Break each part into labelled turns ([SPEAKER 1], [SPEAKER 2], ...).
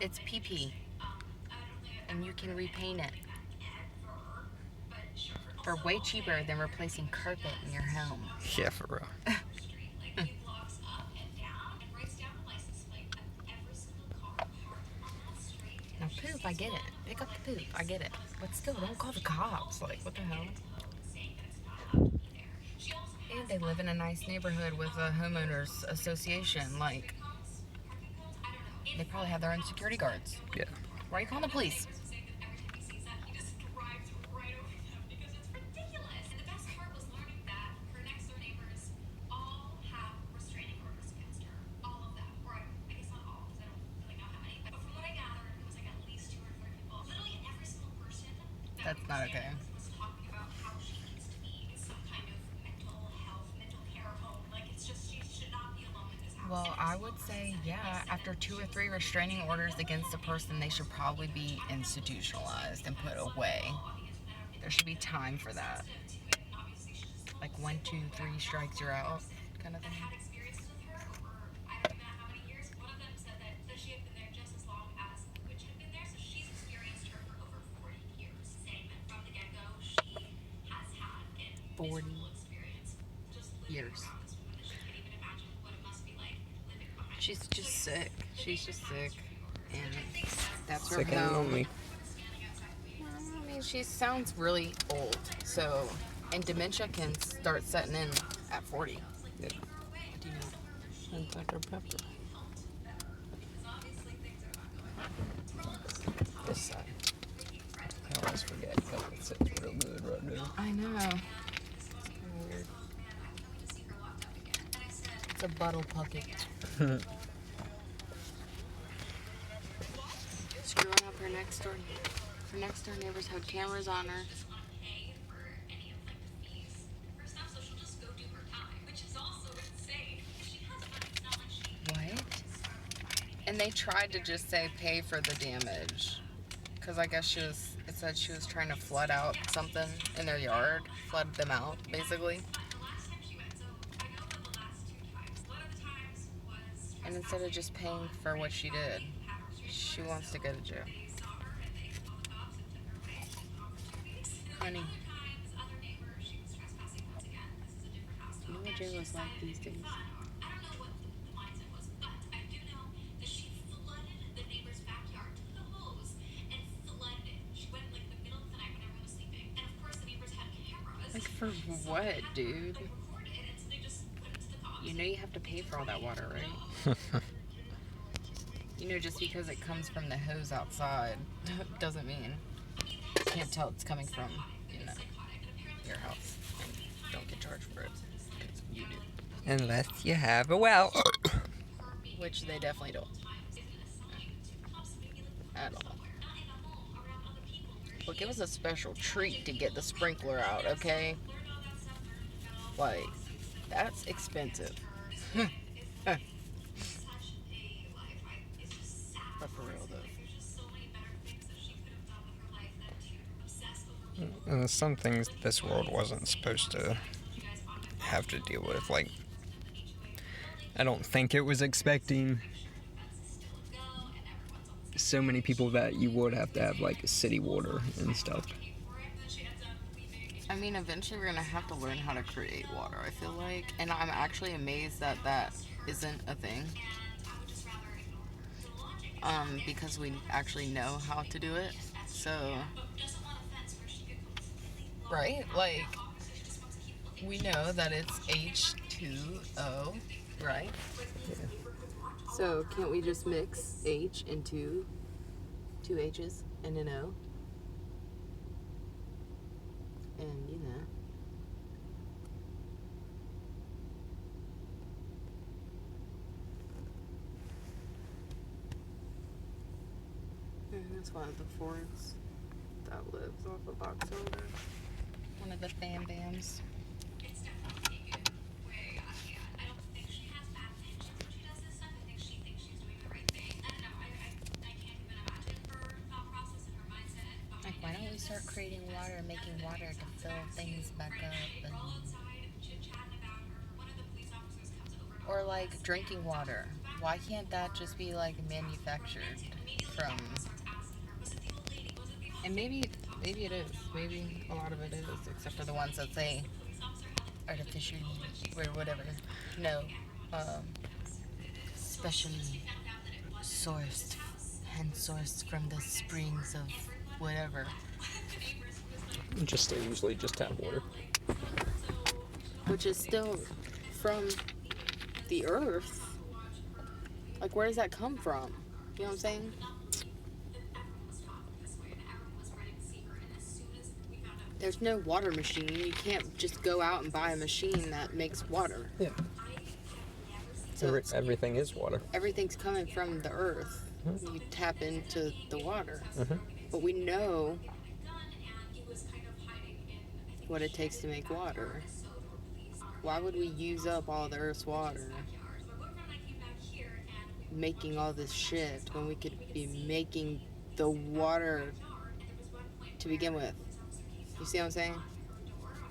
[SPEAKER 1] It's PP, and you can repaint it for way cheaper than replacing carpet in your home.
[SPEAKER 2] Yeah, for real.
[SPEAKER 1] Now, poop, I get it. Pick up the poop, I get it. But still, don't call the cops. Like, what the hell? And they live in a nice neighborhood with a homeowners association. Like, they probably have their own security guards.
[SPEAKER 2] Yeah.
[SPEAKER 1] Why are you calling the police? That's not okay. Well, I would say, yeah, after 2 or 3 restraining orders against a person, they should probably be institutionalized and put away. There should be time for that. Like 1, 2, 3 strikes, you're out, kind of thing. Years. She's just sick. She's just sick. And that's her
[SPEAKER 2] Sick and
[SPEAKER 1] home.
[SPEAKER 2] lonely.
[SPEAKER 1] I mean, she sounds really old. So, and dementia can start setting in at 40.
[SPEAKER 2] Yeah.
[SPEAKER 1] What do you need?
[SPEAKER 2] And Dr. Pepper. This side. I always forget because it sits real good right now.
[SPEAKER 1] I know. Weird. It's a bottle pocket. Screwing up her next door. Her next door neighbors have cameras on her. What? And they tried to just say pay for the damage. Because I guess it said she was trying to flood out something in their yard. Flood them out, basically. And instead of just paying for what she did, she wants to go to jail. Honey. You know what jail is like these days? Like, for what, dude? You know you have to pay for all that water, right? You know, just because it comes from the hose outside doesn't mean you can't tell it's coming from, you know, your house. And you don't get charged for it. Because you do.
[SPEAKER 2] Unless you have a well.
[SPEAKER 1] Which they definitely don't. At all. Look, it was a special treat to get the sprinkler out, okay? Like, that's expensive. But for real, though.
[SPEAKER 2] And some things this world wasn't supposed to have to deal with. Like, I don't think it was expecting so many people that you would have to have, like, city water and stuff.
[SPEAKER 1] I mean, eventually we're going to have to learn how to create water, I feel like. And I'm actually amazed that that isn't a thing. Because we actually know how to do it. So, right? Like, we know that it's H2O, right?
[SPEAKER 2] Yeah.
[SPEAKER 1] So, can't we just mix H into 2 H's and an O? And, you know. That's one of the Fords that lives off of Box Elder. One of the fam bams. Like, why don't we start creating water and making water to fill things back up? And... Or, like, drinking water. Why can't that just be, like, manufactured? from, and maybe it is. Maybe a lot of it is, except for the ones that say artificial or whatever. No, um, specially sourced, hand sourced from the springs of whatever.
[SPEAKER 2] They usually just tap water.
[SPEAKER 1] Which is still from the earth. Like, where does that come from? You know what I'm saying? There's no water machine. You can't just go out and buy a machine that makes water.
[SPEAKER 2] Yeah.
[SPEAKER 1] So
[SPEAKER 2] Everything is water.
[SPEAKER 1] Everything's coming from the earth. You tap into the water. But we know what it takes to make water. Why would we use up all the earth's water making all this shit when we could be making the water to begin with? You see what I'm saying?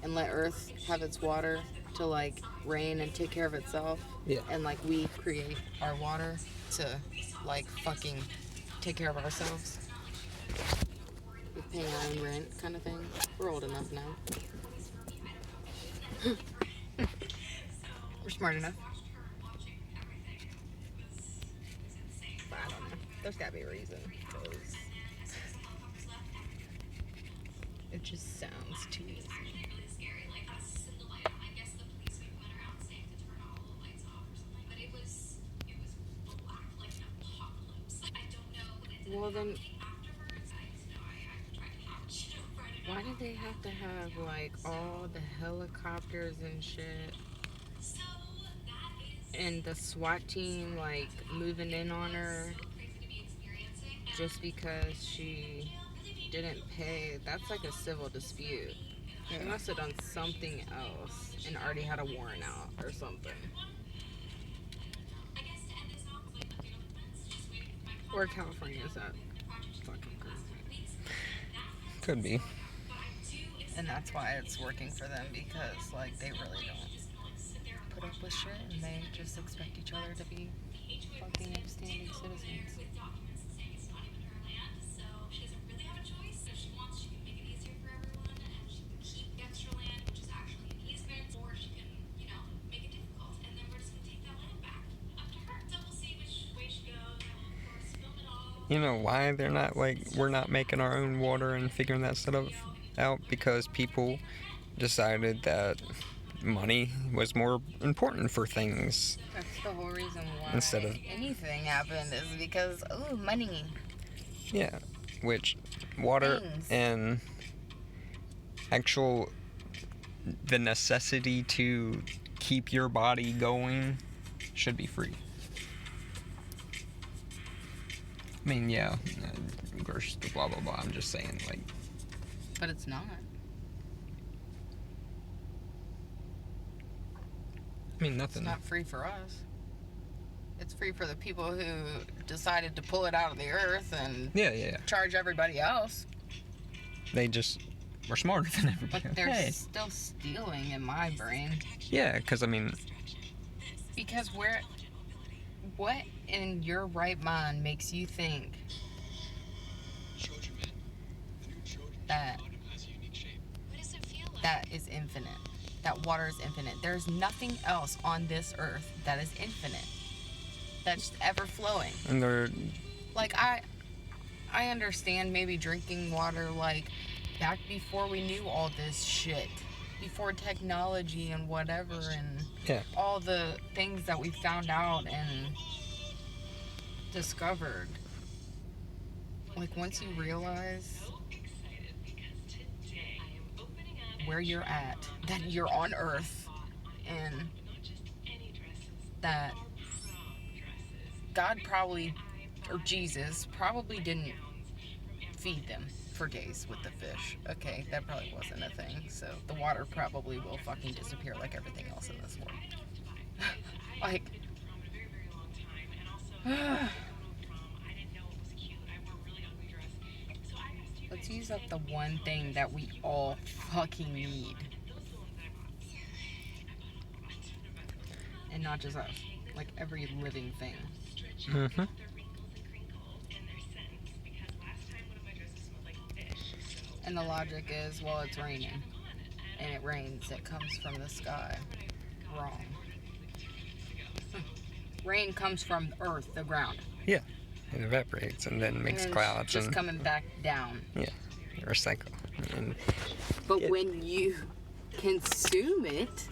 [SPEAKER 1] And let earth have its water to like rain and take care of itself.
[SPEAKER 2] Yeah.
[SPEAKER 1] And like we create our water to like fucking take care of ourselves. We pay our own rent kind of thing. We're old enough now. We're smart enough. But I don't know. There's gotta be a reason. Because it just sounds too easy. Well then, why did they have to have like all the helicopters and shit? And the SWAT team like moving in on her just because she didn't pay? That's like a civil dispute. She must have done something else and already had a warrant out or something. Or California is that fucking crazy.
[SPEAKER 2] Could be.
[SPEAKER 1] And that's why it's working for them, because like they really don't put up with shit and they just expect each other to be fucking upstanding citizens.
[SPEAKER 2] You know why they're not like, we're not making our own water and figuring that stuff out? Because people decided that money was more important for things.
[SPEAKER 1] That's the whole reason why
[SPEAKER 2] Instead of
[SPEAKER 1] anything happened, is because, ooh, money.
[SPEAKER 2] Yeah, which water
[SPEAKER 1] Things.
[SPEAKER 2] and actual, the necessity to keep your body going should be free. I mean, yeah, versus the blah, blah, blah. I'm just saying, like...
[SPEAKER 1] But it's not.
[SPEAKER 2] I mean, nothing.
[SPEAKER 1] It's not free for us. It's free for the people who decided to pull it out of the earth and
[SPEAKER 2] Yeah.
[SPEAKER 1] charge everybody else.
[SPEAKER 2] They just were smarter than everybody.
[SPEAKER 1] But they're still stealing in my brain.
[SPEAKER 2] Yeah, because, I mean...
[SPEAKER 1] Because what in your right mind makes you think that is infinite? That water is infinite. There's nothing else on this earth that is infinite. That's ever flowing.
[SPEAKER 2] And they're...
[SPEAKER 1] Like, I understand maybe drinking water, like, back before we knew all this shit. Before technology and whatever, and all the things that we found out and discovered. Like, once you realize where you're at, that you're on Earth, and that God probably, or Jesus, probably didn't feed them for days with the fish. Okay, that probably wasn't a thing. So the water probably will fucking disappear like everything else in this world. Like, let's use up the one thing that we all fucking need. And not just us. Like every living thing.
[SPEAKER 2] Mm-hmm.
[SPEAKER 1] And the logic is, well, it's raining. And it rains. It comes from the sky. Wrong. Rain comes from earth, the ground.
[SPEAKER 2] Yeah. It evaporates and then makes
[SPEAKER 1] And
[SPEAKER 2] clouds.
[SPEAKER 1] just coming back down.
[SPEAKER 2] Yeah. Recycle. And
[SPEAKER 1] but when you consume it,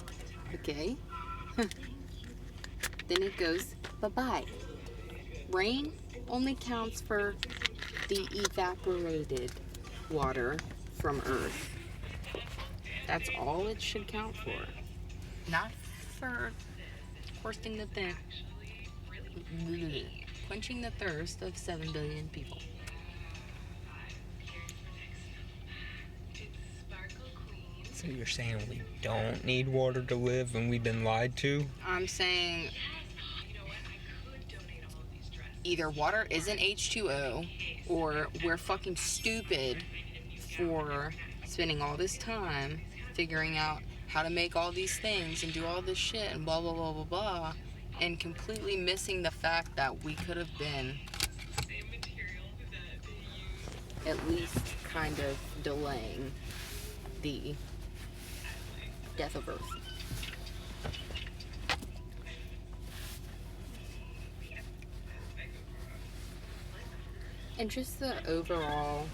[SPEAKER 1] okay, then it goes bye-bye. Rain only counts for the evaporated water from earth. That's all it should count for. Not for quenching the thirst of 7 billion people.
[SPEAKER 2] So you're saying we don't need water to live and we've been lied to?
[SPEAKER 1] I'm saying either water isn't H2O or we're fucking stupid for spending all this time figuring out how to make all these things and do all this shit and blah, blah, blah, blah, blah, and completely missing the fact that we could have been at least kind of delaying the death of Earth. And just the overall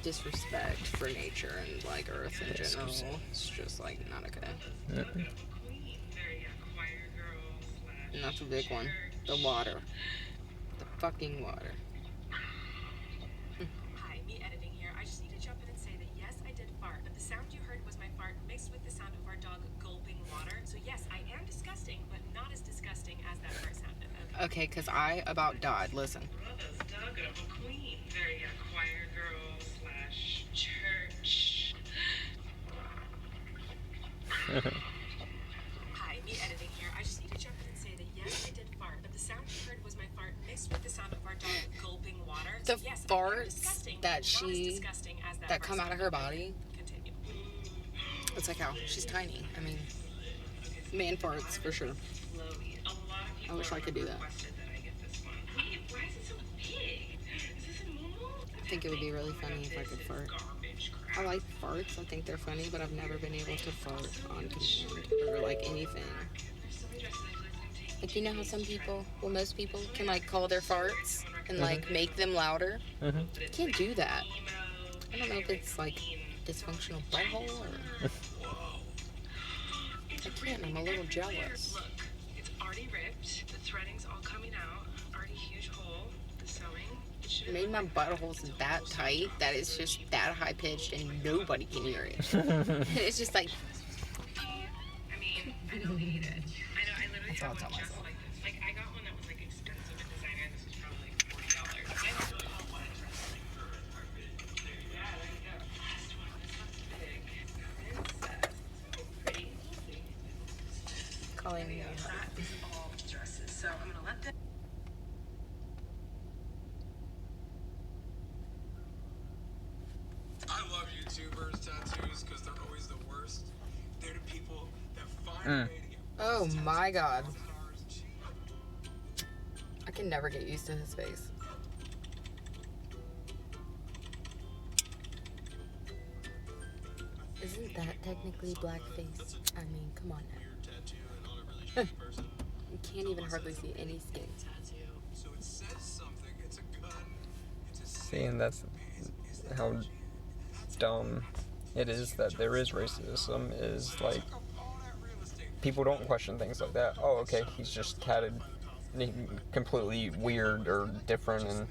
[SPEAKER 1] disrespect for nature and like Earth in general. It's just like not okay.
[SPEAKER 2] Mm-hmm.
[SPEAKER 1] And that's a big one. The water. The fucking water.
[SPEAKER 3] Hi, me editing here. I just need to jump in and say that yes, I did fart, but the sound you heard was my fart mixed with the sound of our dog gulping water. So yes, I am disgusting, but not as disgusting as that fart sounded.
[SPEAKER 1] Okay, because I about died. Listen.
[SPEAKER 3] Very choir girl / church. Hi, me editing here. I just need to jump in and say that yes, I did fart, but the sound you heard was my fart mixed with the sound of our dog gulping water.
[SPEAKER 1] The
[SPEAKER 3] So yes,
[SPEAKER 1] farts that that come out of her body.
[SPEAKER 3] Continue.
[SPEAKER 1] It's like how she's tiny. I mean, man farts for sure. I wish I could do that. I think it would be really funny if I could fart. I like farts. I think they're funny, but I've never been able to fart on command or like anything. Like, you know how some people, well, most people can like call their farts and like make them louder?
[SPEAKER 2] Mm-hmm.
[SPEAKER 1] Can't do that. I don't know if it's like dysfunctional butthole or... I can't. I'm a little jealous.
[SPEAKER 3] Look, it's already ripped. The threading's all coming out. Already huge hole. The sewing.
[SPEAKER 1] I made my buttholes that tight that it's just that high pitched and nobody can hear it. It's just like...
[SPEAKER 3] I mean, I don't hate it. I know, I literally
[SPEAKER 1] That's all
[SPEAKER 3] have
[SPEAKER 1] I tell
[SPEAKER 3] one just
[SPEAKER 1] myself.
[SPEAKER 3] like this. Like, I got one that was like expensive at designer. This was probably like $40. I don't really know what it's pretty.
[SPEAKER 1] Calling me
[SPEAKER 3] That is all dresses. So I'm gonna let them.
[SPEAKER 4] I love YouTubers' tattoos because they're always the worst. They're the people that find a way to get
[SPEAKER 1] Oh my god.
[SPEAKER 4] $1,000 cheap.
[SPEAKER 1] I can never get used to his face. Isn't that technically blackface? I mean, come on now.
[SPEAKER 4] Weird tattoo and not a really shitty person.
[SPEAKER 1] You can't even hardly see any skin.
[SPEAKER 4] So it says something. It's a gun. It's a
[SPEAKER 2] See, and that's how dumb it is that there is racism, is like
[SPEAKER 4] all that real estate.
[SPEAKER 2] people don't question things like that. Oh, okay, he's just tatted completely weird or different and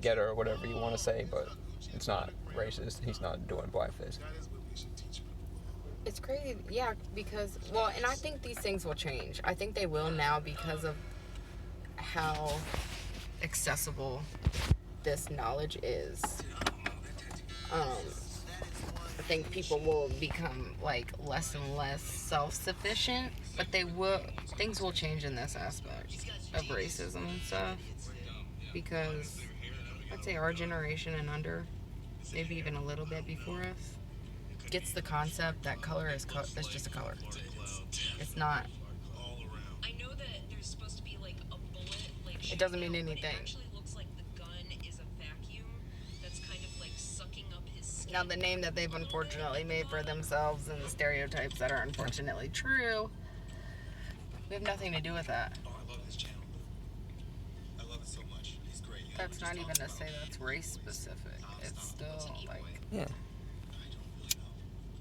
[SPEAKER 2] ghetto or whatever you want to say, but it's not racist. He's not doing blackface.
[SPEAKER 1] It's crazy, yeah, because, well, and I think these things will change. I think they will now because of how accessible this knowledge is. I think people will become like less and less self-sufficient, but things will change in this aspect of racism and stuff, because I'd say our generation and under, maybe even a little bit before us, gets the concept that color is it's just a color. It's not.
[SPEAKER 3] I know that there's supposed to be like a bullet, like
[SPEAKER 1] It doesn't mean
[SPEAKER 3] shooting out, but
[SPEAKER 1] anything.
[SPEAKER 3] It actually looks like the gun is a vacuum that's kind of
[SPEAKER 1] Now, the name that they've unfortunately made for themselves and the stereotypes that are unfortunately true, we have nothing to do with that.
[SPEAKER 4] Oh, I love his channel. I love it so much. He's great.
[SPEAKER 1] That's not even to say that's race specific. It's still like
[SPEAKER 2] Yeah.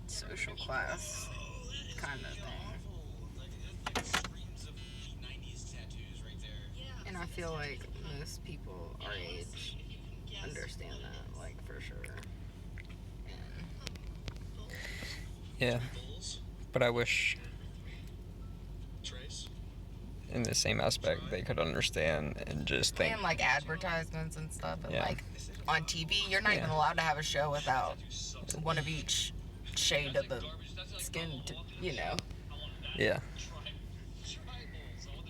[SPEAKER 1] social class kind of thing. And I feel like most people our age understand that, like, for sure. And
[SPEAKER 2] Yeah. But I wish,
[SPEAKER 4] Trace?
[SPEAKER 2] in the same aspect, they could understand and just think.
[SPEAKER 1] and like advertisements and stuff, and
[SPEAKER 2] Yeah.
[SPEAKER 1] like on TV, you're not even
[SPEAKER 2] Yeah.
[SPEAKER 1] allowed to have a show without one of each shade of the skin, you know.
[SPEAKER 2] Yeah.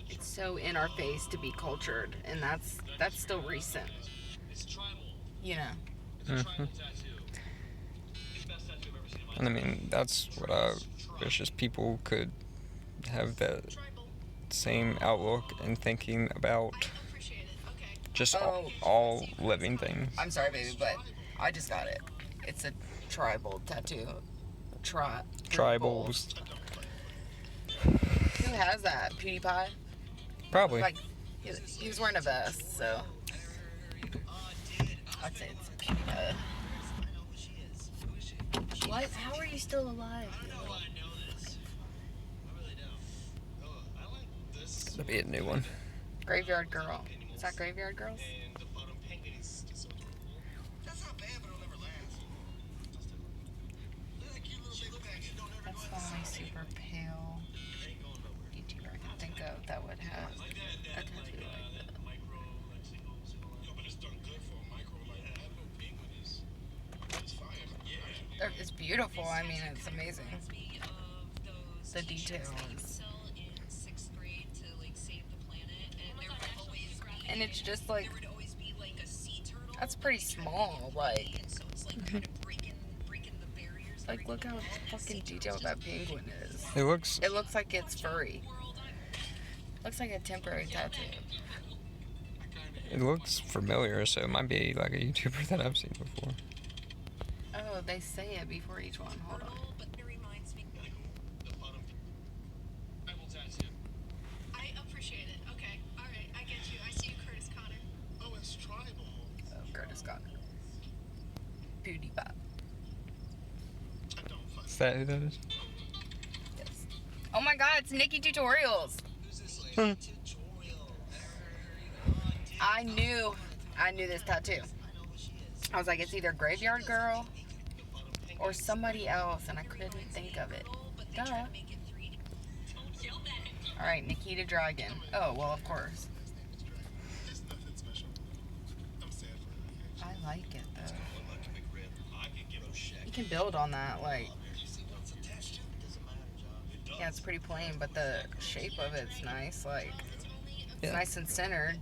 [SPEAKER 1] It's so in our face to be cultured, and that's still recent, you know.
[SPEAKER 2] hmm And I mean, that's what I wish, is people could have that same outlook and thinking about just all living things.
[SPEAKER 1] I'm sorry, baby, but I just got it. It's a tribal tattoo.
[SPEAKER 2] Tribals.
[SPEAKER 1] Who has that? PewDiePie?
[SPEAKER 2] Probably.
[SPEAKER 1] Like, he was wearing a vest, so I'd say it's PewDiePie. What? How are you still alive?
[SPEAKER 2] That'd be a new one.
[SPEAKER 1] Graveyard Girl. Is that Graveyard Girls? That's the only super pale YouTuber I can think of that would have a tattoo like that. It's beautiful. I mean, it's amazing. The details. And it's just like, that's pretty small. Like look how fucking detailed that penguin is.
[SPEAKER 2] It looks.
[SPEAKER 1] It looks like it's furry. Looks like a temporary tattoo.
[SPEAKER 2] It looks familiar, so it might be like a YouTuber that I've seen before.
[SPEAKER 1] Oh, they say it before each one. Hold on.
[SPEAKER 3] I appreciate it. Okay. All right. I get you. I see you, Curtis Connor.
[SPEAKER 4] Oh, it's tribal.
[SPEAKER 1] Oh, Curtis Connor. PewDiePie.
[SPEAKER 2] Is that who that is?
[SPEAKER 1] Yes. Oh my God, it's Nikki Tutorials. I knew this tattoo. I was like, it's either Graveyard Girl or somebody else, and I couldn't think of it. Duh. All right, Nikita Dragon. Oh, well, of course.
[SPEAKER 4] It's nothing special. I'm sad for her.
[SPEAKER 1] I like it, though. You can build on that, like, yeah, it's pretty plain, but the shape of it's nice, like, it's
[SPEAKER 2] Yeah.
[SPEAKER 1] nice and centered.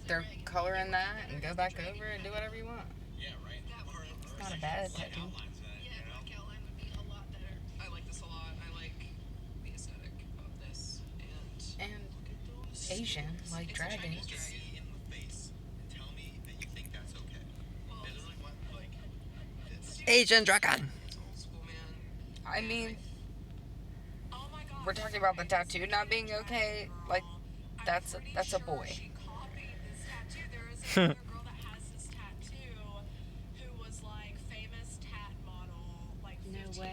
[SPEAKER 1] Throw color in that and go back over and do whatever you want. It's not a bad tattoo.
[SPEAKER 3] Yeah, black outline would be a lot better. I like this a lot. I like the aesthetic of this. And
[SPEAKER 1] And Asian, like dragons.
[SPEAKER 4] In the face and tell me that you think that's okay. Literally, what, like, it's
[SPEAKER 2] Asian dragon.
[SPEAKER 3] old school, man.
[SPEAKER 1] I mean,
[SPEAKER 3] Oh my God.
[SPEAKER 1] we're talking about the tattoo not being okay. Like, that's a boy.
[SPEAKER 3] She copied this tattoo. There is another girl that has this tattoo who was like famous tat model like 15
[SPEAKER 1] No
[SPEAKER 3] years
[SPEAKER 1] way.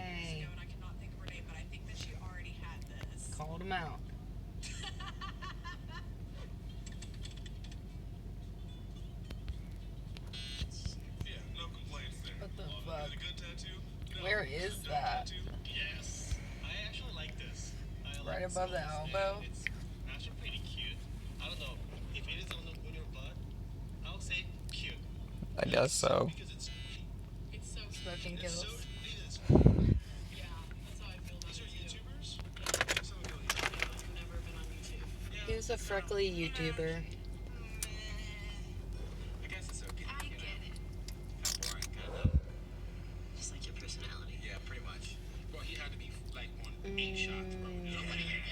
[SPEAKER 3] ago, and I cannot think of her name, but I think that she already had this.
[SPEAKER 1] Called him out.
[SPEAKER 4] yeah, no complaints there.
[SPEAKER 1] What the
[SPEAKER 4] Is
[SPEAKER 1] fuck?
[SPEAKER 4] it a good tattoo? No.
[SPEAKER 1] Where is that?
[SPEAKER 4] Tattoo? Yes. I actually like this.
[SPEAKER 1] Right above the elbow.
[SPEAKER 4] It's actually pretty cute. I don't know if it is on your butt. I would say cute
[SPEAKER 2] I guess so.
[SPEAKER 4] because it's
[SPEAKER 3] It's so cute.
[SPEAKER 1] Smoking
[SPEAKER 4] so
[SPEAKER 1] kills.
[SPEAKER 4] it is.
[SPEAKER 3] Yeah, that's how I feel about
[SPEAKER 4] These are
[SPEAKER 3] it too.
[SPEAKER 4] YouTubers.
[SPEAKER 3] I've never been on YouTube.
[SPEAKER 1] He was a freckly YouTuber.
[SPEAKER 4] I guess it's okay.
[SPEAKER 3] I get it.
[SPEAKER 4] Kind of boring, kind of.
[SPEAKER 3] Just like your personality.
[SPEAKER 4] Yeah, pretty much. Well, he had to be like on 8 shots, bro.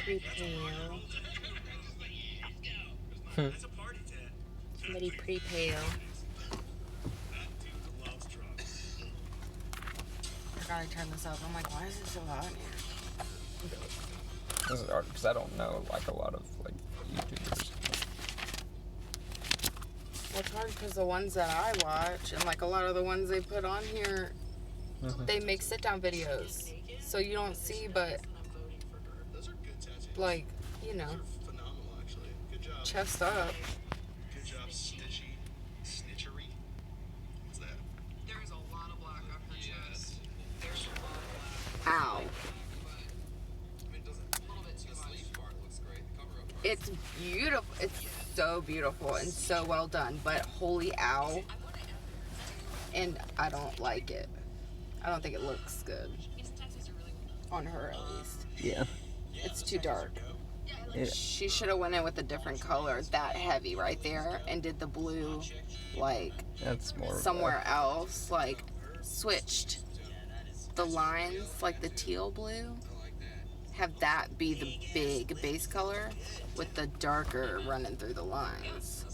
[SPEAKER 1] Pretty pale.
[SPEAKER 4] It's a party tat.
[SPEAKER 1] Somebody pretty pale.
[SPEAKER 4] That dude loves drugs.
[SPEAKER 1] forgot I turned this up. I'm like, why is it so hot in here?
[SPEAKER 2] This is hard because I don't know like a lot of like YouTubers.
[SPEAKER 1] Well, it's hard because the ones that I watch and like a lot of the ones they put on here, they make sit-down videos. So you don't see, but
[SPEAKER 4] Those are good tattoos.
[SPEAKER 1] like, you know,
[SPEAKER 4] Those are phenomenal, actually. Good job.
[SPEAKER 1] chest up.
[SPEAKER 4] Good job, Snitchy. Snitchery? What's that?
[SPEAKER 3] There is a lot of black on her chest. There's a lot of black.
[SPEAKER 1] Ow.
[SPEAKER 4] I mean, it doesn't.
[SPEAKER 3] A little bit too
[SPEAKER 4] The
[SPEAKER 3] much.
[SPEAKER 4] sleeve part looks great. The cover up part.
[SPEAKER 1] It's beautiful. It's so beautiful and so well done. But holy ow. And I don't like it. I don't think it looks good. On her, at least.
[SPEAKER 2] Yeah.
[SPEAKER 1] It's too dark.
[SPEAKER 2] Yeah.
[SPEAKER 1] She should have went in with a different color, that heavy right there, and did the blue, like,
[SPEAKER 2] That's more.
[SPEAKER 1] somewhere else. Like, switched the lines, like the teal blue. Have that be the big base color with the darker running through the lines.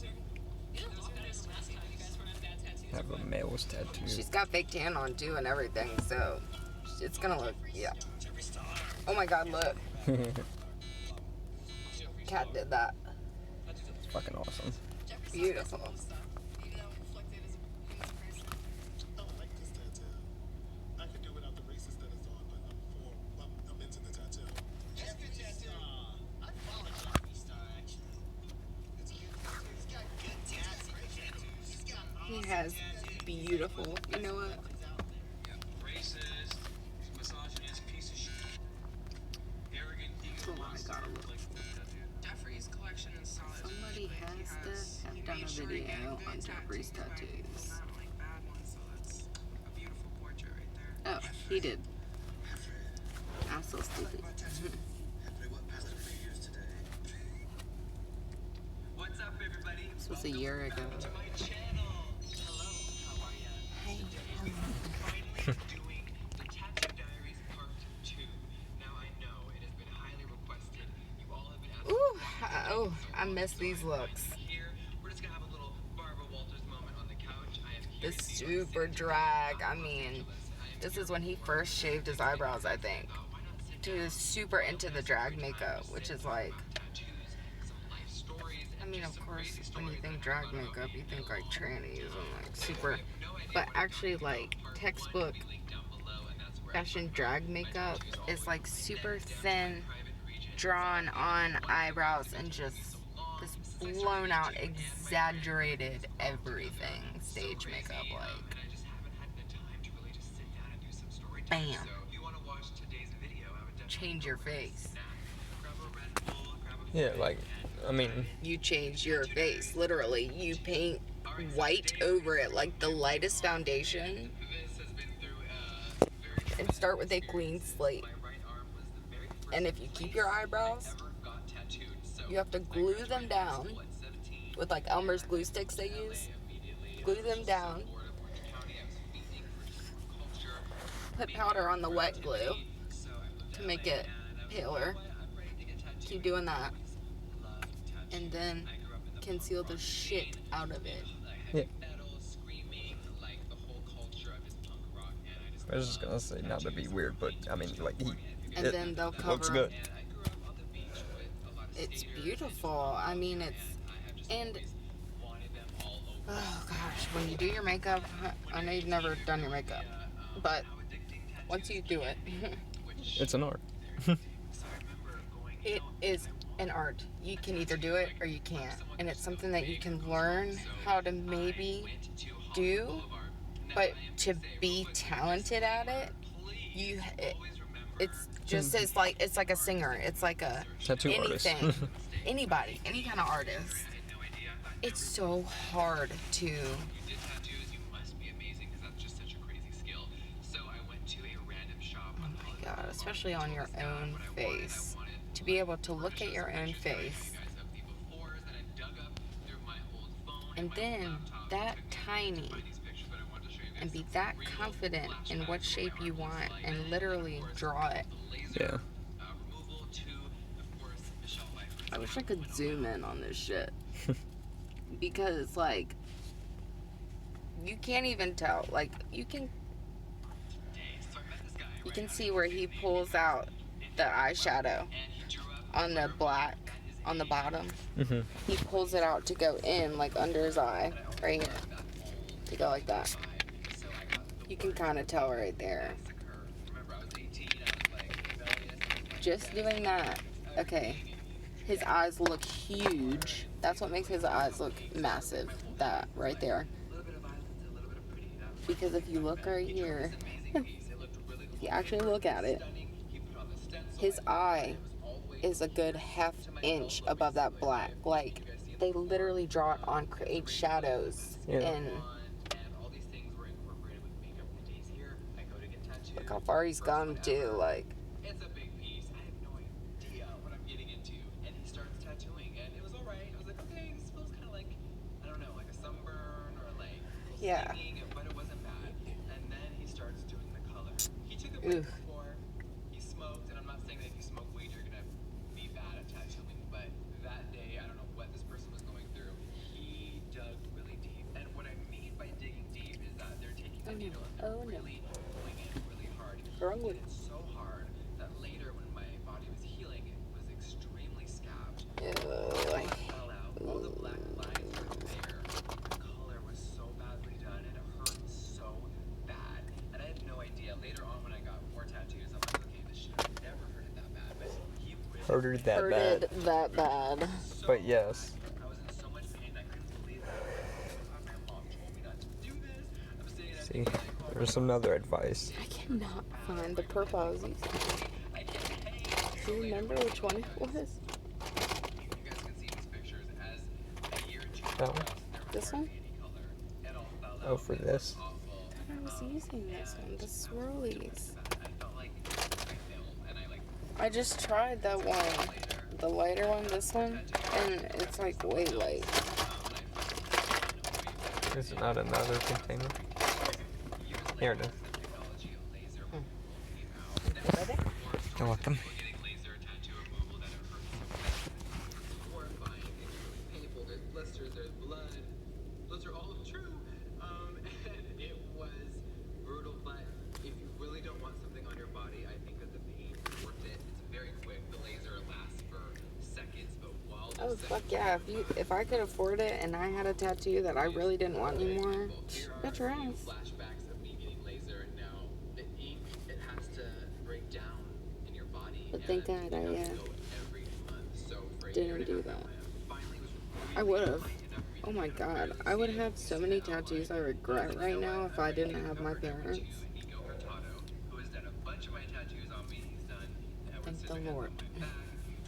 [SPEAKER 2] Have a male's tattoo.
[SPEAKER 1] She's got fake tan on too and everything, so it's gonna look, yeah. Oh my god, look. Cat did that.
[SPEAKER 2] It's fucking awesome.
[SPEAKER 1] Beautiful.
[SPEAKER 4] I don't like this tattoo. I could do without the braces that it's on, but I'm into the tattoo. That's a good tattoo. I follow Jeffree Star, actually. It's a good tattoo. He's got good tattoos. He's got
[SPEAKER 1] He has beautiful, you know what?
[SPEAKER 5] Racist, misogynist, piece of shit, arrogant,
[SPEAKER 1] Oh my god, look.
[SPEAKER 3] Jeffrey's collection is solid.
[SPEAKER 1] Somebody has to have done a video on Jeffrey's tattoos.
[SPEAKER 3] Not like bad ones, so that's a beautiful portrait right there.
[SPEAKER 1] Oh, he did. I'm so stupid.
[SPEAKER 5] What's up, everybody?
[SPEAKER 1] This was a year ago.
[SPEAKER 5] To my channel. Hello, how are ya?
[SPEAKER 1] Hey,
[SPEAKER 5] Finally doing the Tattoo Diaries Part 2. Now I know it has been highly requested. You all have been asking.
[SPEAKER 1] ooh, I miss these looks.
[SPEAKER 5] Here, we're just gonna have a little Barbara Walters moment on the couch. I am
[SPEAKER 1] The
[SPEAKER 5] here in New York
[SPEAKER 1] super
[SPEAKER 5] City.
[SPEAKER 1] drag. I mean, this is when he first shaved his eyebrows, I think. He was super into the drag makeup, which is like, I mean, of course, when you think drag makeup, you think like trannies and like super, but actually like textbook fashion drag makeup is like super thin, drawn on eyebrows and just this blown out, exaggerated everything stage makeup, like, bam, change your face.
[SPEAKER 2] Yeah, like, I mean,
[SPEAKER 1] You change your face, literally. You paint white over it, like the lightest foundation, and start with a clean slate. And if you keep your eyebrows, you have to glue them down with like Elmer's glue sticks they use. Glue them down. Put powder on the wet glue to make it paler. Keep doing that. And then conceal the shit out of it.
[SPEAKER 2] yeah. I was just gonna say, not to be weird, but I mean, like,
[SPEAKER 1] And then they'll cover.
[SPEAKER 2] looks good.
[SPEAKER 1] It's beautiful. I mean, and oh gosh, when you do your makeup, I know you've never done your makeup, but once you do it,
[SPEAKER 2] It's an art.
[SPEAKER 1] it is an art. You can either do it or you can't, and it's something that you can learn how to maybe do, but to be talented at it, it's just it's like a singer. It's like a
[SPEAKER 2] Tattoo artist.
[SPEAKER 1] anything, anybody, any kind of artist. It's so hard to.
[SPEAKER 5] You did tattoos, you must be amazing because that's just such a crazy skill. So I went to a random shop.
[SPEAKER 1] Oh my god, especially on your own face. To be able to look at your own face and then that tiny and be that confident in what shape you want and literally draw it.
[SPEAKER 2] Yeah.
[SPEAKER 1] I wish I could zoom in on this shit. Because, like, you can't even tell. Like, you can. You can see where he pulls out the eyeshadow on the black on the bottom.
[SPEAKER 2] Mm-hmm.
[SPEAKER 1] He pulls it out to go in, like under his eye, right here, to go like that. You can kind of tell right there. Just doing that. Okay. His eyes look huge. That's what makes his eyes look massive. That right there. Because if you look right here, if you actually look at it, his eye is a good half inch above that black. Like, they literally draw it on, create shadows.
[SPEAKER 2] Yeah.
[SPEAKER 1] And look how far he's gone too. Like,
[SPEAKER 5] It's a big piece. I have no idea what I'm getting into. And he starts tattooing, and it was alright. I was like, okay, this feels kind of like, I don't know, like a sunburn or like
[SPEAKER 1] yeah.
[SPEAKER 5] stinging, but it wasn't bad. And then he starts doing the color. He took a break
[SPEAKER 1] Oof.
[SPEAKER 5] before, he smoked, and I'm not saying that if you smoke weed, you're gonna be bad at tattooing, but that day, I don't know what this person was going through. He dug really deep. And what I mean by digging deep is that they're taking the needle and they're really pulling it really hard.
[SPEAKER 1] Wrong
[SPEAKER 5] He
[SPEAKER 1] with-
[SPEAKER 5] did it so hard that later when my body was healing, it was extremely scabbed.
[SPEAKER 1] Ew.
[SPEAKER 5] Blood fell out. All the black lines were there. The color was so badly done and it hurt so bad. And I had no idea. Later on when I got more tattoos, I'm like, okay, this should have never hurted that bad. But he really
[SPEAKER 2] Hurted that
[SPEAKER 1] Hurted
[SPEAKER 2] bad.
[SPEAKER 1] that bad.
[SPEAKER 5] so
[SPEAKER 2] But yes.
[SPEAKER 5] bad. I was in so much pain. I couldn't believe it. My mom told me not to do this. I'm sitting there
[SPEAKER 2] See,
[SPEAKER 5] thinking, like, oh,
[SPEAKER 2] there's some other advice.
[SPEAKER 1] I cannot find the purple I was using.
[SPEAKER 5] I get paid.
[SPEAKER 1] Do you remember which one it was?
[SPEAKER 5] You guys can see these pictures as a year or two
[SPEAKER 2] That one?
[SPEAKER 1] This one?
[SPEAKER 5] any color. It all fell
[SPEAKER 2] Oh,
[SPEAKER 5] out.
[SPEAKER 2] for this?
[SPEAKER 5] Awful.
[SPEAKER 1] I was using this one, the swirlies.
[SPEAKER 5] I felt like I failed and I like
[SPEAKER 1] I just tried that one, the lighter one, this one, and it's like way light.
[SPEAKER 2] Is it not another container? Here it is.
[SPEAKER 5] technology of laser
[SPEAKER 2] You're welcome.
[SPEAKER 5] getting laser tattoo removal that it hurts so bad. It's horrifying. It's really painful. There's blisters. There's blood. Those are all true. And it was brutal. But if you really don't want something on your body, I think that the pain is worth it. It's very quick. The laser lasts for seconds, but while
[SPEAKER 1] Oh
[SPEAKER 5] those
[SPEAKER 1] fuck yeah! If I could afford it and I had a tattoo that I really didn't want anymore, bet your ass.
[SPEAKER 5] flashbacks of me getting laser, and now the ink, it has to break down in your body.
[SPEAKER 1] But thank
[SPEAKER 5] and
[SPEAKER 1] God
[SPEAKER 5] you
[SPEAKER 1] I
[SPEAKER 5] have to go every month. So for a
[SPEAKER 1] didn't
[SPEAKER 5] year and a
[SPEAKER 1] do
[SPEAKER 5] half,
[SPEAKER 1] that.
[SPEAKER 5] finally was
[SPEAKER 1] I would have. Oh my god, I would have so many tattoos I regret right now if I didn't have my parents.
[SPEAKER 5] Nico Hurtado, who has done a bunch of my tattoos on me. He's done Edward
[SPEAKER 1] Thank the
[SPEAKER 5] Scissorhands
[SPEAKER 1] Lord.
[SPEAKER 5] on my back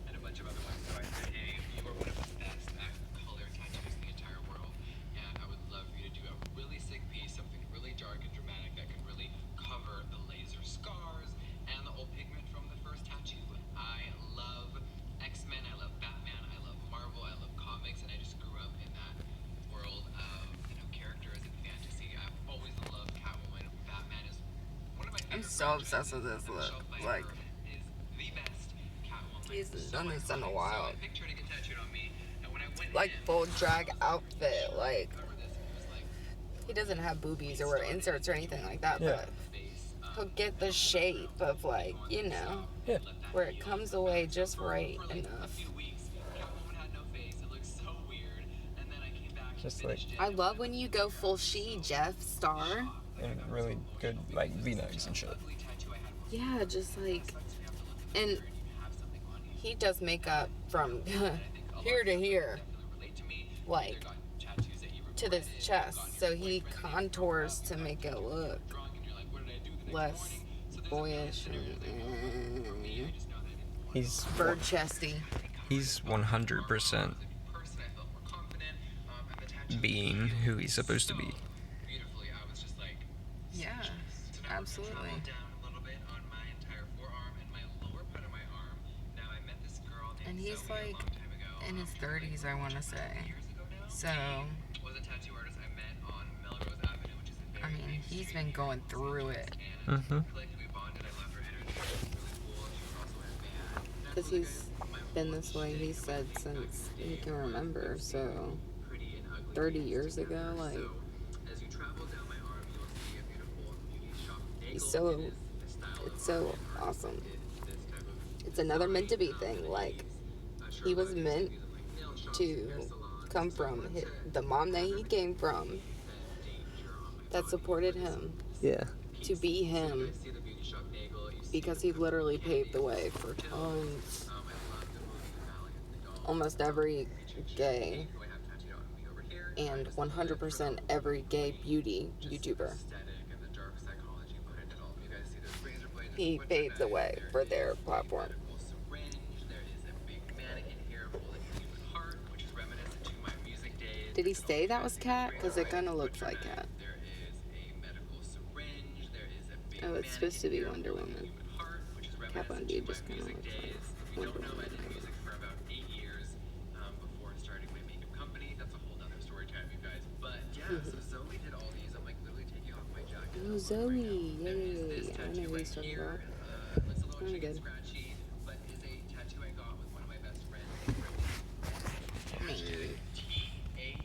[SPEAKER 5] and a bunch of other ones. So I said, hey, you are one of the best at color tattoos in the entire world, and I would love for you to do a really sick piece, something really dark and dramatic that can really cover the laser scars and the old pigment from the first tattoo. I love X-Men, I love Batman, I love Marvel, I love comics, and I just grew up in that world of, characters and fantasy. I've always loved Catwoman. Batman is one of my favorite.
[SPEAKER 1] I'm so obsessed with this look.
[SPEAKER 5] Michelle Pfeiffer
[SPEAKER 1] Like,
[SPEAKER 5] is the best Catwoman.
[SPEAKER 1] he hasn't
[SPEAKER 5] So
[SPEAKER 1] done this in a
[SPEAKER 5] iconic.
[SPEAKER 1] while.
[SPEAKER 5] So I picked her to get tattooed on me, and when I went
[SPEAKER 1] like
[SPEAKER 5] in,
[SPEAKER 1] full drag outfit. Like,
[SPEAKER 5] cover this, and it was like
[SPEAKER 1] he doesn't have boobies or wear inserts or anything like that,
[SPEAKER 2] Yeah.
[SPEAKER 1] but
[SPEAKER 5] face.
[SPEAKER 1] he'll get the shape of, like, you know,
[SPEAKER 2] Yeah.
[SPEAKER 1] where it comes away just right
[SPEAKER 5] For like a
[SPEAKER 1] enough.
[SPEAKER 5] few weeks, Catwoman had no face. It looked so weird, and then I came back and
[SPEAKER 2] Just like-
[SPEAKER 5] finished it.
[SPEAKER 1] I love when you go full she, Jeff Star.
[SPEAKER 2] And really good, like, V-necks and shit.
[SPEAKER 5] Ugly tattoo I had was
[SPEAKER 1] Yeah, just like,
[SPEAKER 5] sucks to have to look at
[SPEAKER 1] and
[SPEAKER 5] later and you have something on you.
[SPEAKER 1] he does makeup from
[SPEAKER 5] I think a lot
[SPEAKER 1] here
[SPEAKER 5] of
[SPEAKER 1] to
[SPEAKER 5] people
[SPEAKER 1] here,
[SPEAKER 5] that relate to me,
[SPEAKER 1] like,
[SPEAKER 5] either got tattoos that he
[SPEAKER 1] to this
[SPEAKER 5] regretted,
[SPEAKER 1] chest.
[SPEAKER 5] got
[SPEAKER 1] So
[SPEAKER 5] your
[SPEAKER 1] he
[SPEAKER 5] boyfriend,
[SPEAKER 1] contours
[SPEAKER 5] you
[SPEAKER 1] to
[SPEAKER 5] got
[SPEAKER 1] make it look
[SPEAKER 5] drunk and you're like, what did I do the next
[SPEAKER 1] less
[SPEAKER 5] morning? So there's a
[SPEAKER 1] boyish
[SPEAKER 5] million
[SPEAKER 1] and
[SPEAKER 5] scenarios that for me, I just know that I didn't want
[SPEAKER 2] He's
[SPEAKER 1] bird chesty.
[SPEAKER 2] he's 100%
[SPEAKER 5] person. I felt more confident, and the tattoo
[SPEAKER 2] being who he's supposed to be.
[SPEAKER 5] beautifully. I was just like,
[SPEAKER 1] Yeah,
[SPEAKER 5] so now we're gonna
[SPEAKER 1] absolutely.
[SPEAKER 5] travel down a little bit on my entire forearm and my lower part of my arm. Now I met this girl named
[SPEAKER 1] And he's
[SPEAKER 5] Zoe a
[SPEAKER 1] like
[SPEAKER 5] long time ago.
[SPEAKER 1] in his 30s, I want to say.
[SPEAKER 5] Years ago now.
[SPEAKER 1] So,
[SPEAKER 5] She was a tattoo artist I met on Melrose Avenue, which is a very
[SPEAKER 1] I mean,
[SPEAKER 5] famous
[SPEAKER 1] he's
[SPEAKER 5] street
[SPEAKER 1] been going through it.
[SPEAKER 5] and
[SPEAKER 2] Mm-hmm.
[SPEAKER 5] we clicked, we bonded. I loved her energy. She was really cool. She was also in a band.
[SPEAKER 1] Because he's been this way, he said, since he can remember. So,
[SPEAKER 5] Pretty and ugly
[SPEAKER 1] 30
[SPEAKER 5] things
[SPEAKER 1] years
[SPEAKER 5] together.
[SPEAKER 1] ago, like,
[SPEAKER 5] So, as you travel down my arm, you'll see a beautiful beauty shop.
[SPEAKER 1] he's
[SPEAKER 5] Nagel.
[SPEAKER 1] so
[SPEAKER 5] It is
[SPEAKER 1] It's so awesome. It's another meant to be thing. Like, he was meant to come from the mom that he came from that supported him
[SPEAKER 2] Yeah.
[SPEAKER 1] to be him, because he literally paved the way for tons, almost every gay and 100% every gay beauty YouTuber. He paved the way for their platform. Did he say that was Cat? Because it kind of looks like Cat. Oh, it's supposed to be Wonder Woman. Cat Von D just kind of looks like Wonder Woman. Oh, Zoe! Yay! I know who he's talking about. Kind of good. Me.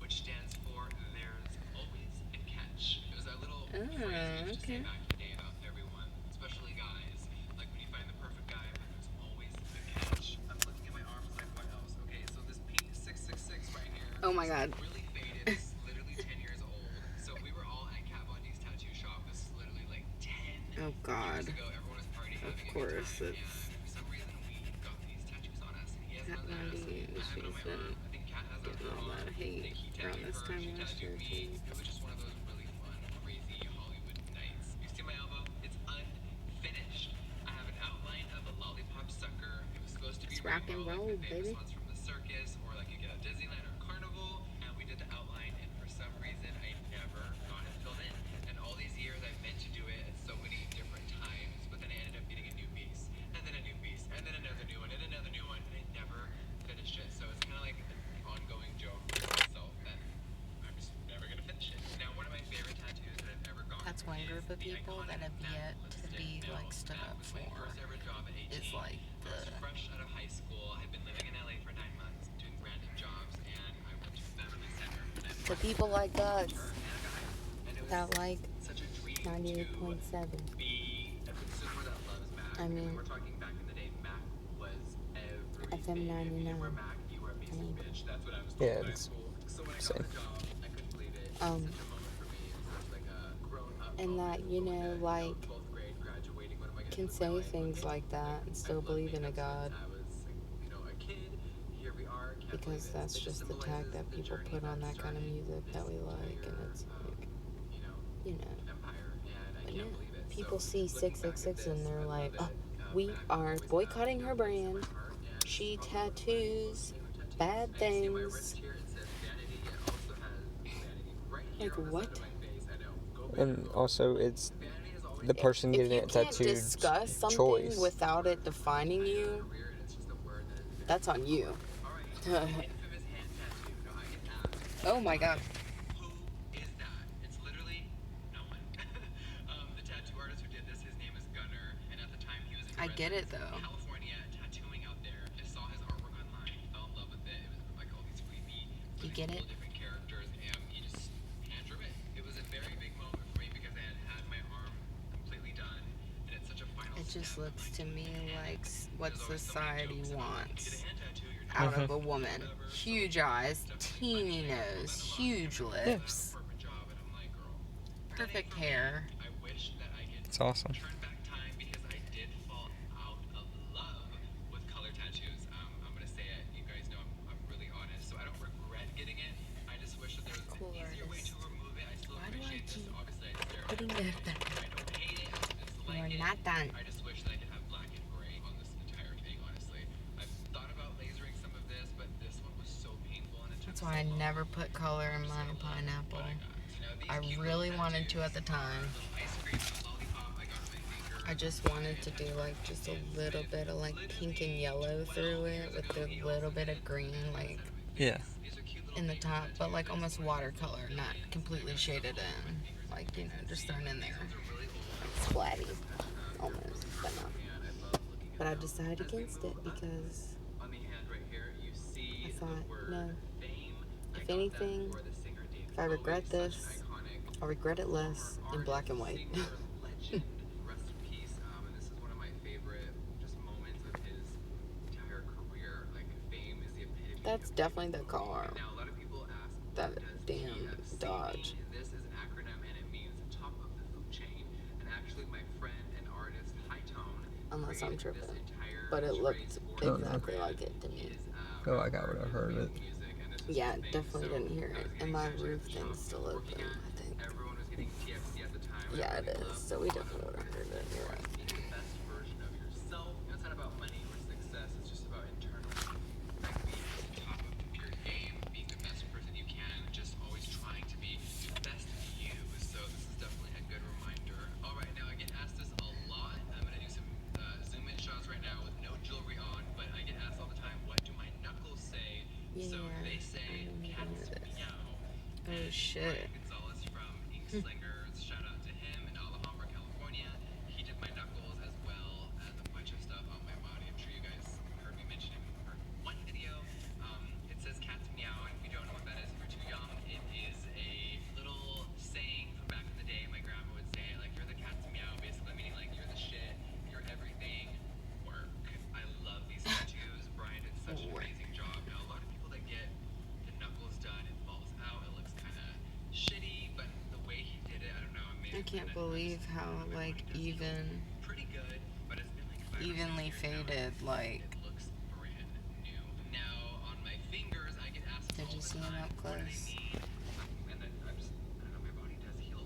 [SPEAKER 5] Which stands for There's Always a Catch. It was that little
[SPEAKER 1] Oh,
[SPEAKER 5] phrase we used to say
[SPEAKER 1] okay.
[SPEAKER 5] back in the day about everyone, especially guys. Like when you find the perfect guy, but there's always a catch. I'm looking at my arms like, what else? Okay, so this pink 666 right here.
[SPEAKER 1] Oh my God.
[SPEAKER 5] Really faded. It's literally 10 years old. So we were all at Kat Von D's tattoo shop. This is literally like 10
[SPEAKER 1] Oh God.
[SPEAKER 5] years ago. Everyone was partying,
[SPEAKER 1] Of
[SPEAKER 5] having a good
[SPEAKER 1] course,
[SPEAKER 5] time.
[SPEAKER 1] it's
[SPEAKER 5] And for some reason, we got these tattoos on us. And he has
[SPEAKER 1] Kat
[SPEAKER 5] none of
[SPEAKER 1] Von
[SPEAKER 5] that.
[SPEAKER 1] D.
[SPEAKER 5] I have it on my arm. I think Kat has it on
[SPEAKER 1] Getting
[SPEAKER 5] her
[SPEAKER 1] all
[SPEAKER 5] arm.
[SPEAKER 1] that hate
[SPEAKER 5] He
[SPEAKER 1] around
[SPEAKER 5] tattooed
[SPEAKER 1] this
[SPEAKER 5] her,
[SPEAKER 1] time
[SPEAKER 5] she
[SPEAKER 1] last year
[SPEAKER 5] tattooed
[SPEAKER 1] too.
[SPEAKER 5] me. It was just one of those really fun, crazy Hollywood nights. You see my elbow? It's unfinished. I have an outline of a lollipop sucker. It was supposed to be
[SPEAKER 1] It's rock and
[SPEAKER 5] rainbow,
[SPEAKER 1] roll,
[SPEAKER 5] like the famous
[SPEAKER 1] baby.
[SPEAKER 5] ones from the circus, or like you get at Disneyland or Carnival. And we did the outline, and for some reason, I never got it filled in. And all these years, I meant to do it at so many different times, but then I ended up getting a new piece, and then a new piece, and then another new one, and another new one, and I never finished it. So it's kind of like an ongoing joke with myself that I'm just never gonna finish it. Now, one of my favorite tattoos that I've ever gotten
[SPEAKER 1] That's one group
[SPEAKER 5] is
[SPEAKER 1] of
[SPEAKER 5] the
[SPEAKER 1] people that
[SPEAKER 5] iconic
[SPEAKER 1] have
[SPEAKER 5] matte
[SPEAKER 1] yet to
[SPEAKER 5] lipstick.
[SPEAKER 1] be
[SPEAKER 5] Now,
[SPEAKER 1] like stood
[SPEAKER 5] that
[SPEAKER 1] up
[SPEAKER 5] was my
[SPEAKER 1] for.
[SPEAKER 5] first ever job at 18.
[SPEAKER 1] Is like
[SPEAKER 5] I was
[SPEAKER 1] the
[SPEAKER 5] fresh out of high school. I'd been living in LA for 9 months, doing random jobs, and I went to Beverly Center. And I
[SPEAKER 1] the people like us
[SPEAKER 5] and it was
[SPEAKER 1] that like
[SPEAKER 5] such a dream
[SPEAKER 1] 98.7.
[SPEAKER 5] to be a consumer that loves Mac.
[SPEAKER 1] I mean,
[SPEAKER 5] We're talking back in the day, Mac was everything.
[SPEAKER 1] FM
[SPEAKER 5] If you didn't wear
[SPEAKER 1] 99.
[SPEAKER 5] Mac, you were a basic bitch. That's what I was told
[SPEAKER 2] Yeah,
[SPEAKER 5] in high
[SPEAKER 2] it's
[SPEAKER 5] school. So when I got
[SPEAKER 2] same.
[SPEAKER 5] the job, I couldn't believe it. It was such a moment for me. It was such like a grown up
[SPEAKER 1] And
[SPEAKER 5] moment.
[SPEAKER 1] that, you know,
[SPEAKER 5] Going to,
[SPEAKER 1] like,
[SPEAKER 5] 12th grade, graduating. What am I gonna
[SPEAKER 1] can
[SPEAKER 5] do with my
[SPEAKER 1] say
[SPEAKER 5] life?
[SPEAKER 1] things
[SPEAKER 5] Like,
[SPEAKER 1] like that and
[SPEAKER 5] I've
[SPEAKER 1] still
[SPEAKER 5] loved
[SPEAKER 1] believe in a
[SPEAKER 5] makeup
[SPEAKER 1] God,
[SPEAKER 5] since I was, a kid. Here we are. Can't
[SPEAKER 1] because
[SPEAKER 5] believe it.
[SPEAKER 1] that's
[SPEAKER 5] It
[SPEAKER 1] just the tag
[SPEAKER 5] symbolizes
[SPEAKER 1] that
[SPEAKER 5] the
[SPEAKER 1] people
[SPEAKER 5] journey
[SPEAKER 1] put on
[SPEAKER 5] that
[SPEAKER 1] that kind of
[SPEAKER 5] started
[SPEAKER 1] music that we
[SPEAKER 5] this
[SPEAKER 1] like, and
[SPEAKER 5] entire,
[SPEAKER 1] it's like, you know.
[SPEAKER 5] empire, and I
[SPEAKER 1] But
[SPEAKER 5] can't
[SPEAKER 1] yeah,
[SPEAKER 5] believe it.
[SPEAKER 1] people
[SPEAKER 5] So,
[SPEAKER 1] see
[SPEAKER 5] looking back at
[SPEAKER 1] 666 and
[SPEAKER 5] this,
[SPEAKER 1] they're
[SPEAKER 5] I
[SPEAKER 1] like,
[SPEAKER 5] love
[SPEAKER 1] oh,
[SPEAKER 5] it.
[SPEAKER 1] we
[SPEAKER 5] Mac will
[SPEAKER 1] are
[SPEAKER 5] always have
[SPEAKER 1] boycotting
[SPEAKER 5] a
[SPEAKER 1] her
[SPEAKER 5] place in
[SPEAKER 1] brand.
[SPEAKER 5] my heart, and
[SPEAKER 1] She
[SPEAKER 5] it's probably
[SPEAKER 1] tattoos
[SPEAKER 5] my most favorite
[SPEAKER 1] bad
[SPEAKER 5] tattoo. And you see my
[SPEAKER 1] things.
[SPEAKER 5] wrist here, it says vanity. It also has vanity right here
[SPEAKER 1] Like,
[SPEAKER 5] on the
[SPEAKER 1] what?
[SPEAKER 5] side of my face. I know. Go big or
[SPEAKER 2] And
[SPEAKER 5] go
[SPEAKER 2] also,
[SPEAKER 5] home.
[SPEAKER 2] it's
[SPEAKER 5] Vanity is always
[SPEAKER 2] the person
[SPEAKER 1] If
[SPEAKER 2] getting
[SPEAKER 1] you
[SPEAKER 2] it
[SPEAKER 1] can't
[SPEAKER 2] tattooed
[SPEAKER 1] discuss something
[SPEAKER 2] choice.
[SPEAKER 1] without it defining you,
[SPEAKER 5] career, and it's just a word that is very
[SPEAKER 1] that's on you.
[SPEAKER 5] all right. The infamous hand tattoo. Now I get asked,
[SPEAKER 1] Oh my God.
[SPEAKER 5] who is that? It's literally no one. The tattoo artist who did this, his name is Gunnar, and at the time he was in
[SPEAKER 1] I get it,
[SPEAKER 5] residence in
[SPEAKER 1] though.
[SPEAKER 5] California, tattooing out there. I saw his artwork online, fell in love with it. It was like all these creepy,
[SPEAKER 1] You
[SPEAKER 5] really
[SPEAKER 1] get
[SPEAKER 5] cool
[SPEAKER 1] it?
[SPEAKER 5] different characters, and he just hand drew it. It was a very big moment for me because I had my arm completely done, and it's such a final
[SPEAKER 1] It just
[SPEAKER 5] step.
[SPEAKER 1] looks to me like what
[SPEAKER 5] There's always so
[SPEAKER 1] society
[SPEAKER 5] many jokes about,
[SPEAKER 1] wants
[SPEAKER 5] "You get a hand tattoo, you're
[SPEAKER 1] out
[SPEAKER 5] not
[SPEAKER 1] of a woman.
[SPEAKER 5] whatever." So
[SPEAKER 1] Huge eyes,
[SPEAKER 5] definitely
[SPEAKER 1] teeny
[SPEAKER 5] finding
[SPEAKER 1] nose,
[SPEAKER 5] that a lot of
[SPEAKER 1] huge
[SPEAKER 5] people think that I have a
[SPEAKER 1] lips,
[SPEAKER 5] perfect job, and I'm like, girl, that ain't
[SPEAKER 1] perfect
[SPEAKER 5] for me.
[SPEAKER 1] hair.
[SPEAKER 5] I wish that I could
[SPEAKER 2] It's awesome.
[SPEAKER 5] turn back time because I did fall out of love with color tattoos. I'm gonna say it. You guys know I'm really honest, so I don't regret getting it. I just wish that there was
[SPEAKER 1] Cool
[SPEAKER 5] an easier way
[SPEAKER 1] artist.
[SPEAKER 5] to remove it. I still
[SPEAKER 1] Why do I
[SPEAKER 5] appreciate this.
[SPEAKER 1] keep
[SPEAKER 5] Obviously, I stare at
[SPEAKER 1] putting
[SPEAKER 5] it.
[SPEAKER 1] it there?
[SPEAKER 5] I don't hate it. I don't
[SPEAKER 1] You
[SPEAKER 5] dislike
[SPEAKER 1] are
[SPEAKER 5] it.
[SPEAKER 1] not done.
[SPEAKER 5] I just wish that I could have black and gray on this entire thing. Honestly, I've thought about lasering some of this, but this one was so painful and it took
[SPEAKER 1] That's
[SPEAKER 5] so
[SPEAKER 1] why I
[SPEAKER 5] long.
[SPEAKER 1] never put color in my pineapple. I really wanted to at the time. I just wanted to do like just a little bit of like pink and yellow through it with a little bit of green like
[SPEAKER 2] Yeah.
[SPEAKER 1] in the top, but like almost watercolor, not completely shaded in. Like, you know, just thrown in there. Like splatty. Almost, but not. But I decided against it because I thought, no, if anything, if I regret this, I'll regret it less in black and white. That's definitely the car.
[SPEAKER 5] Now, a lot of people ask,
[SPEAKER 1] That
[SPEAKER 5] what does
[SPEAKER 1] damn
[SPEAKER 5] TFC
[SPEAKER 1] Dodge.
[SPEAKER 5] mean? This is an acronym and it means top of the food chain. And actually, my friend and artist High Tone
[SPEAKER 1] Unless I'm
[SPEAKER 5] created
[SPEAKER 1] tripping.
[SPEAKER 5] this entire
[SPEAKER 1] But it looked
[SPEAKER 5] trade-sport
[SPEAKER 1] exactly
[SPEAKER 5] program.
[SPEAKER 1] like it to me.
[SPEAKER 2] Oh, I got what I heard it.
[SPEAKER 5] Music, and this is
[SPEAKER 1] Yeah,
[SPEAKER 5] his thing.
[SPEAKER 1] definitely
[SPEAKER 5] So,
[SPEAKER 1] didn't hear
[SPEAKER 5] I
[SPEAKER 1] it.
[SPEAKER 5] was
[SPEAKER 1] And
[SPEAKER 5] getting
[SPEAKER 1] my
[SPEAKER 5] attention
[SPEAKER 1] roof
[SPEAKER 5] at the shop
[SPEAKER 1] thing's
[SPEAKER 5] he
[SPEAKER 1] still
[SPEAKER 5] was
[SPEAKER 1] open,
[SPEAKER 5] working at.
[SPEAKER 1] I think.
[SPEAKER 5] Everyone was getting TFC at the time. and
[SPEAKER 1] Yeah, it
[SPEAKER 5] everybody
[SPEAKER 1] is.
[SPEAKER 5] loved
[SPEAKER 1] So we
[SPEAKER 5] all the
[SPEAKER 1] definitely would have heard it. You're right.
[SPEAKER 5] being the best version of yourself. It's not about money or success. It's just about internal, like being at the top of your game, being the best person you can, just always trying to be the best you. So this is definitely a good reminder. All right, now I get asked this a lot. I'm gonna do some zoom in shots right now with no jewelry on, but I get asked all the time, what do my knuckles say? So
[SPEAKER 1] Yeah,
[SPEAKER 5] they say
[SPEAKER 1] I didn't even
[SPEAKER 5] cats
[SPEAKER 1] hear this.
[SPEAKER 5] meow.
[SPEAKER 1] Oh, shit.
[SPEAKER 5] Brian Gonzalez from Ink Slingers, shout out to him in Alhambra, California. He did my knuckles as well as a bunch of stuff on my body. I'm sure you guys heard me mention him in one video. It says cats meow, and if you don't know what that is, if you're too young, it is a little saying from back in the day. My grandma would say, like, you're the cat's meow, basically meaning like you're the shit, you're everything. Work. I love these tattoos. Brian did such an amazing job. Now, a lot of people that get the knuckles done, it falls out, it looks kind of shitty, but the way he did it, I don't know.
[SPEAKER 1] I can't believe how, like,
[SPEAKER 5] Pretty good, but it's been like 5 or 6
[SPEAKER 1] evenly
[SPEAKER 5] years now.
[SPEAKER 1] faded, like.
[SPEAKER 5] It looks brand new. Now, on my fingers, I get asked
[SPEAKER 1] Did
[SPEAKER 5] all
[SPEAKER 1] you
[SPEAKER 5] the
[SPEAKER 1] see him
[SPEAKER 5] time,
[SPEAKER 1] up
[SPEAKER 5] what do they
[SPEAKER 1] close?
[SPEAKER 5] mean? And then I don't know, my body does heal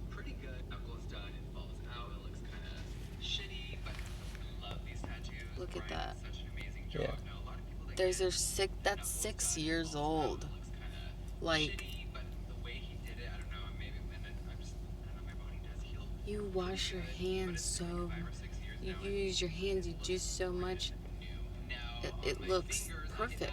[SPEAKER 5] pretty good. Knuckles done, it falls out, it looks kind of shitty, but I love these tattoos.
[SPEAKER 1] Look at
[SPEAKER 5] Brian
[SPEAKER 1] that.
[SPEAKER 5] did such an amazing job.
[SPEAKER 2] Yeah.
[SPEAKER 5] Now, a lot of people that
[SPEAKER 1] There's
[SPEAKER 5] get
[SPEAKER 1] a six. That's 6 years old.
[SPEAKER 5] it looks kind of
[SPEAKER 1] Like,
[SPEAKER 5] shitty, but the way he did it, I don't know, maybe, and then I don't know, my body does heal.
[SPEAKER 1] you wash your hands so. You use your hands. You do so much. It looks perfect.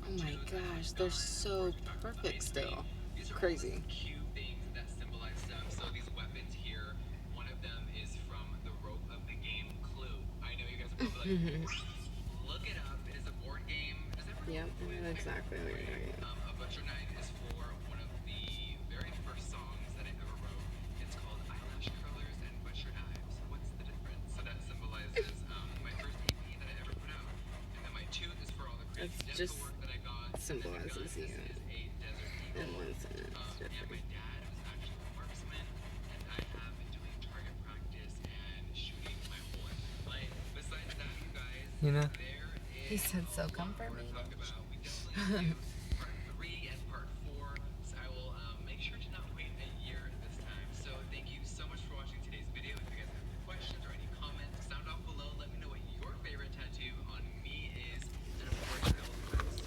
[SPEAKER 1] Oh my gosh, they're so perfect still. Crazy.
[SPEAKER 5] Cute things that symbolize stuff. So these weapons here, one of them is from the rope of the game Clue. I know you guys are probably like, look it up. It is a board game. Does everyone
[SPEAKER 1] Yep, I know exactly what you're doing.
[SPEAKER 5] A butcher knife is for one of the very first songs that I ever wrote. It's called Eyelash Curlers and Butcher Knives. What's the difference? So that symbolizes my first EP that I ever put out. And then my tooth is for all the crazy
[SPEAKER 1] It's
[SPEAKER 5] dental
[SPEAKER 1] just
[SPEAKER 5] work that I got.
[SPEAKER 1] symbolizes you
[SPEAKER 5] This is a desert
[SPEAKER 1] in
[SPEAKER 5] eagle.
[SPEAKER 1] one sentence.
[SPEAKER 5] And my dad was actually a marksman, and I have been doing target practice and shooting my whole life. Besides that, you guys,
[SPEAKER 2] You know?
[SPEAKER 5] there is
[SPEAKER 1] He said, so come for me.
[SPEAKER 5] talk about. We definitely do part 3 and part 4. So I will make sure to not wait a year this time. So thank you so much for watching today's video. If you guys have any questions or any comments, sound off below. Let me know what your favorite tattoo on me is. And of course, I will do my best.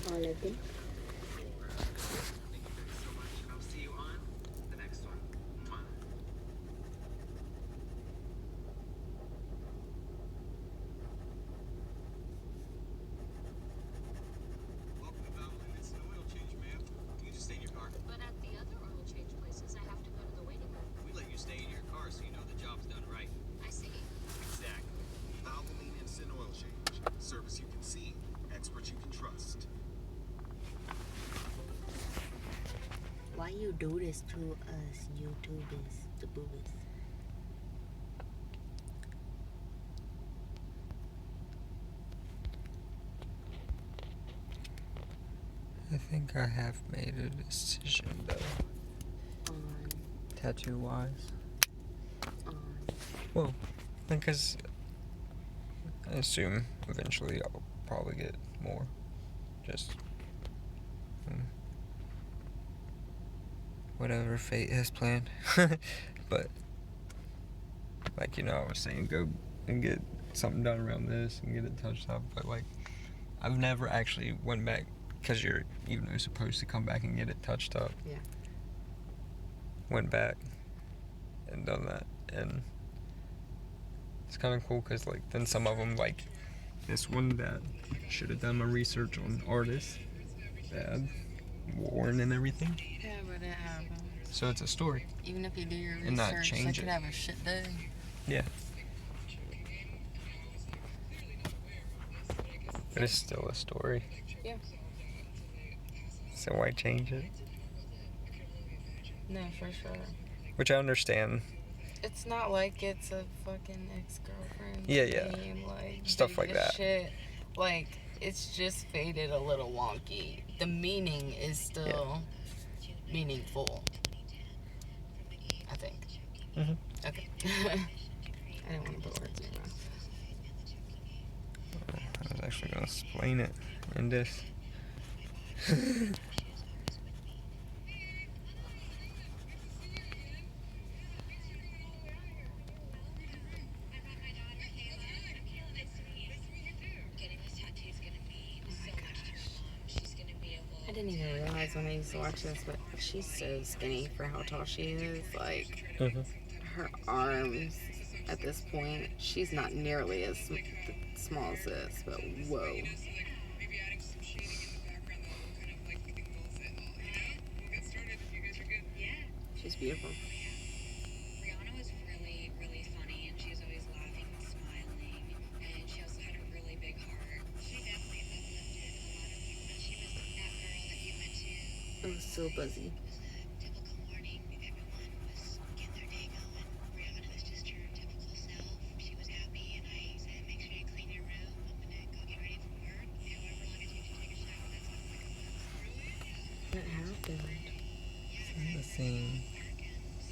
[SPEAKER 5] Thank you guys so much. I'll see you on the next one. Mwah.
[SPEAKER 4] Welcome to Valvoline. It's an oil change, ma'am. You can just stay in your car.
[SPEAKER 6] But at the other oil change places, I have to go to the waiting room.
[SPEAKER 4] We let you stay in your car so you know the job's done right.
[SPEAKER 6] I see.
[SPEAKER 4] Exactly. Valvoline Instant Oil Change. Service you can see, experts you can trust.
[SPEAKER 1] Why you do this to us, YouTubers, the boobies?
[SPEAKER 2] I think I have made a decision though,
[SPEAKER 1] On,
[SPEAKER 2] tattoo wise.
[SPEAKER 1] on.
[SPEAKER 2] Well, because I assume eventually I'll probably get more. Just whatever fate has planned. But like, you know, I was saying go and get something done around this and get it touched up. But like, I've never actually went back, because you're supposed to come back and get it touched up.
[SPEAKER 1] Yeah.
[SPEAKER 2] Went back and done that, and it's kind of cool because like then some of them, like this one that should have done my research on artists that had worn and everything,
[SPEAKER 1] Yeah, but it happens.
[SPEAKER 2] so it's a story.
[SPEAKER 1] Even if you do your
[SPEAKER 2] And not
[SPEAKER 1] research,
[SPEAKER 2] change
[SPEAKER 1] they could
[SPEAKER 2] it.
[SPEAKER 1] have a shit day.
[SPEAKER 2] Yeah, but it's still a story.
[SPEAKER 1] Yeah.
[SPEAKER 2] So why change it?
[SPEAKER 1] No, for sure.
[SPEAKER 2] Which I understand
[SPEAKER 1] It's not like it's a fucking ex-girlfriend.
[SPEAKER 2] Yeah.
[SPEAKER 1] Thing, like
[SPEAKER 2] Stuff like
[SPEAKER 1] biggest
[SPEAKER 2] that.
[SPEAKER 1] Shit. Like, it's just faded a little wonky. The meaning is still meaningful. I think.
[SPEAKER 2] Mhm.
[SPEAKER 1] Okay. I didn't want to put words in your mouth.
[SPEAKER 2] I was actually gonna explain it in this.
[SPEAKER 1] I didn't even realize when I used to watch this, but she's so skinny for how tall she is. Like, her arms at this point, she's not nearly as small as this, but whoa. She's beautiful.
[SPEAKER 6] Rihanna was really, really funny, and she was always laughing and smiling, and she also had a really big heart. She definitely uplifted a lot of people. She was that girl that you went to.
[SPEAKER 1] It was so buzzy.
[SPEAKER 6] It was a typical morning. Everyone was getting their day going. Rihanna was just her typical self. She was happy, and I said, make sure you clean your room. I'm gonna go get ready for work. However long it takes you to take a shower, that's how quick it was.
[SPEAKER 1] What happened?
[SPEAKER 2] The scene.